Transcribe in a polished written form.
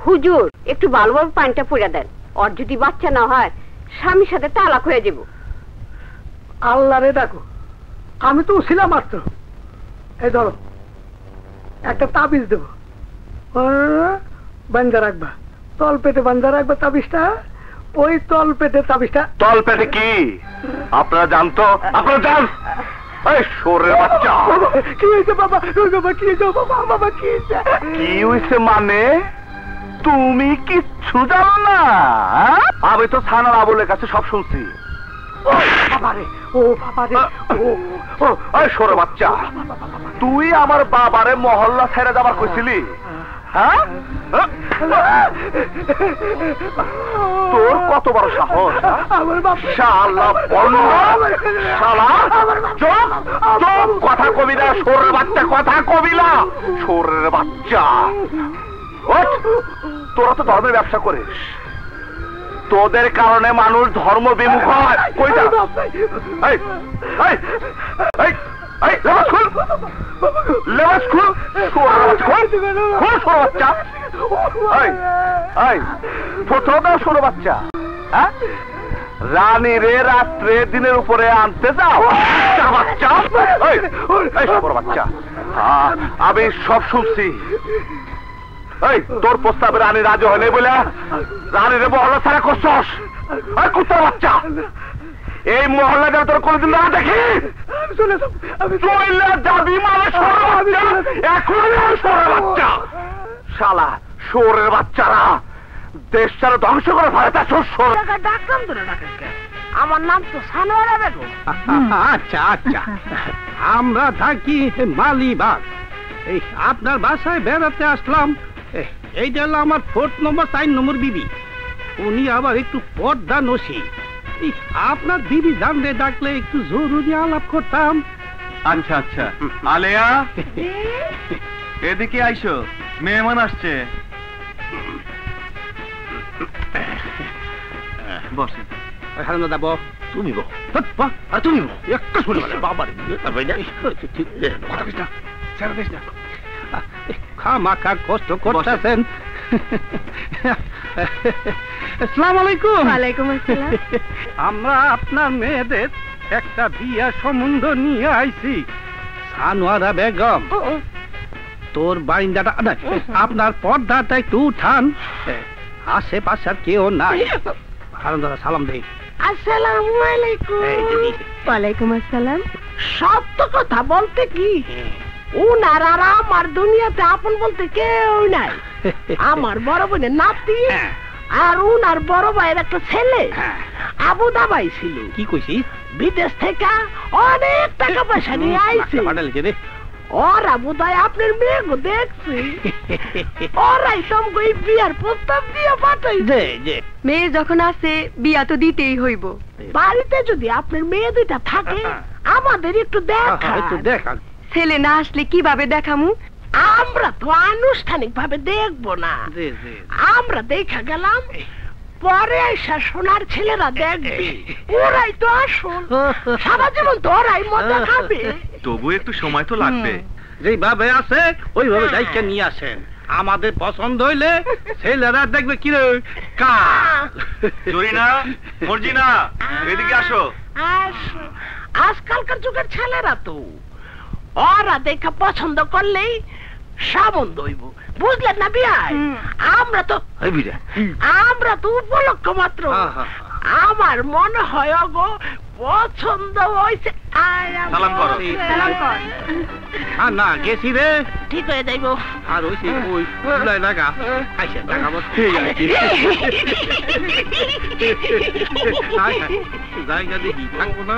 হুজুর একটু ভালোভাবে পানিটা পড়ে দেন, ওর যদি বাচ্চা না হয় স্বামীর সাথে তালাক হয়ে যাব। আল্লাহ রে ডাকো, আমি তো ছিলাম মাত্র। এই ধরো একটা তাবিজ দেবো, বান্ধা রাখবা, তল পেটে বান্ধা রাখবা তাবিজটা। ওই তল পেটে তাবিজটা। তল পেটে কি আপনারা জানতো? আপনারা জান? এই শোরের বাচ্চা, কি হয়েছে বাবা? বাবা কি হয়েছে? বাবা কি হয়েছে? কি হয়েছে মানে? তুমি কিচ্ছু জানো না? আমি তো থানার আবুলের কাছে সব শুনছি। সরে বাচ্চা, তুই আমার বাবারে মহল্লা ছেড়ে যাবার কইছিলি? হ্যাঁ, তোর কত বড় সাহস! শালা কথা কবি না, সরের বাচ্চা, কথা কবি না, সরের বাচ্চা। তোরা তো ধর্মের ব্যবসা করিস, তোদের কারণে মানুষ ধর্ম বিমুখ হয়। কই যা? বাচ্চা, রানী রে রাত্রে দিনের উপরে আনতে যাও বাচ্চা। বাচ্চা, আমি সব শুনছি। তোর প্রস্তাবে রানী রাজি হয়নি বলে রানীর মহল্লা ছাড়া করছস। কুত্তার বাচ্চা, এই মহল্লা যেন তোর কোনদিন না দেখি। যাবি মানে বাচ্চা, শালা শোরের বাচ্চারা দেশটারে ধ্বংস করে ফেলে। আমার নাম তো সানোয়ারা বেগম। আচ্ছা আচ্ছা, আমরা থাকি মালিবাগ। এই আপনার বাসায় বেড়াতে আসলাম। এইটা হলো আমার 4 নম্বর 4 নম্বর বিবি। উনি আবার একটু পর্দা নসি। আপনার বিবি জানলে ডাকলে একটু জরুরি আলাপ করতাম। আচ্ছা আচ্ছা, আলেয়া এদিকে আইসো, মেহমান আসছে। বসে দাদা, তুমি তুমি বাবার খামাখা কষ্ট করতেছেন। আসসালামু আলাইকুম। ওয়ালাইকুম আসসালাম। আমরা আপনার মেয়েদের একটা বিয়া সম্বন্ধ নিয়ে আইছি। সানোয়ারা বেগম, তোর বাইন্দাটা আপনার পর্দাটা একটু উঠান, আশেপাশে আর কেউ নাই। সালাম দেই। আসসালামু আলাইকুম। ওয়ালাইকুম আসসালাম। সত্য কথা বলতে কি, উনার আর আমার দুনিয়াতে আপন বলতে কেউ নাই। আমার বড় বোনের নাতি আর উনার বড় ভাইয়ের একটা ছেলে আবু দাবাই ছিল। কি কইছিস? বিদেশ থেকে অনেক টাকা পয়সা নিয়ে আইছে। ওরা বোধহয় আপনার মেয়েকে দেখছে, ওরাই তোমাকে বিয়ার প্রস্তাব দিয়ে পাঠাইছে। মেয়ে যখন আসে বিয়া তো দিতেই হইব। বাড়িতে যদি আপনার মেয়ে দুইটা থাকে আমাদের একটু দেখা। ছেলে না আসলে কিভাবে দেখামু? আমরা তো আনুষ্ঠানিক ভাবে দেখবো না, আমরা দেখা গেলাম, পরে এসে সোনার ছেলেরা দেখবে। ওরাই তো আসল, সারা জীবন তো ওরাই মজা খাবে। তবু একটু সময় তো লাগবে। যেভাবে আছে ওইভাবে দায়িত্ব নিয়ে আসেন। আমাদের পছন্দ হইলে ছেলেরা দেখবে কি রে কা। জরিনা, মর্জিনা, এদিকে আসো। আজকালকার যুগের ছেলেরা তো ওরা দেখা পছন্দ করলেই সাবন্ধ হইব, বুঝলেন না বিয়াই? আমরা তো উপলক্ষ মাত্র। আমার মনে হয় গো পছন্দ হয়েছে। সালাম করো। না গেছি রে, ঠিক হয়ে যাইব। আর ওই লাগা আইসা জায়গা দেখি থাকবো না।